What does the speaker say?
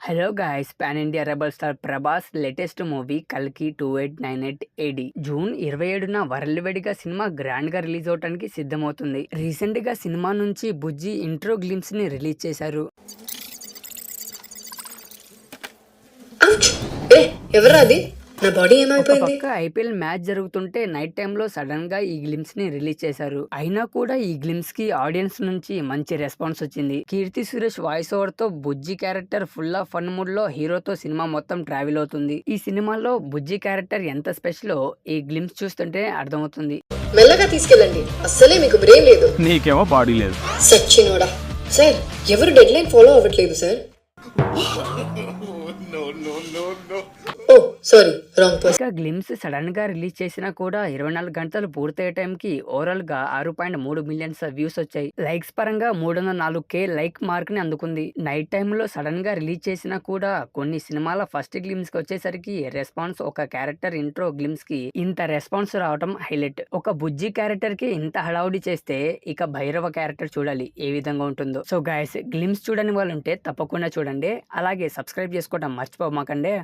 Hello guys, pan India rebel star Prabhas latest movie కల్కి 2898 AD June 27న world wide గా cinema grand గా release అవడానికి సిద్ధమవుతుంది. రీసెంట్ గా సినిమా నుంచి బుజ్జి ఇంట్రో గ్లిమ్స్ ని రిలీజ్ చేశారు. ఎవరాది? నా బాడీ ఏమైపోయింది? పక్క ఐపీఎల్ మ్యాచ్ జరుగుతుంటే నైట్ టైంలో సడన్ గా ఈ గ్లిమ్స్ ని రిలీజ్ చేశారు. అయినా కూడా ఈ గ్లిమ్స్ కి ఆడియన్స్ నుంచి మంచి రెస్పాన్స్ వచ్చింది. కీర్తి సురేష్ వాయిస్ ఓవర్ తో Bujji character full of fun mood లో హీరోతో సినిమా మొత్తం ట్రావెల్ అవుతుంది. ఈ సినిమాలో బుజ్జి క్యారెక్టర్ ఎంత స్పెషలో ఈ గ్లిమ్స్ చూస్తుంటే అర్థమవుతుంది. మెల్లగా తీసుకెళ్ళండి, అస్సలే మీకు బ్రెయిన్ లేదు. నీకేమో బాడీ లేదు. సచ్చినోడా. సార్, ఎవరు డెడ్ లైన్ ఫాలో అవ్వట్లేదు సార్. ఓ సారీ, రాంగ్ పర్సన్. ఇక గ్లిమ్స్ సడన్ గా రిలీజ్ చేసినా కూడా 24 గంటలు పూర్తయ్యే టైంకి ఓవరాల్ గా 6.3 మిలియన్స్ వ్యూస్ వచ్చాయి. లైక్స్ పరంగా 304K లైక్ మార్క్ ని అందుకుంది. నైట్ టైంలో సడన్ గా రిలీజ్ చేసినా కూడా కొన్ని సినిమాల ఫస్ట్ గ్లిమ్స్ కి వచ్చేసరికి రెస్పాన్స్ ఒక క్యారెక్టర్ ఇంట్రో గ్లిమ్స్ కి ఇంత రెస్పాన్స్ రావడం హైలైట్. ఒక బుజ్జి క్యారెక్టర్ కి ఇంత హడావుడి చేస్తే ఇక భైరవ క్యారెక్టర్ చూడాలి ఏ విధంగా ఉంటుందో. సో గైస్, గ్లిమ్స్ చూడని వాళ్ళు ఉంటే తప్పకుండా చూడండి. అలాగే సబ్స్క్రైబ్ చేసుకోవడం మర్చిపోమాకండి.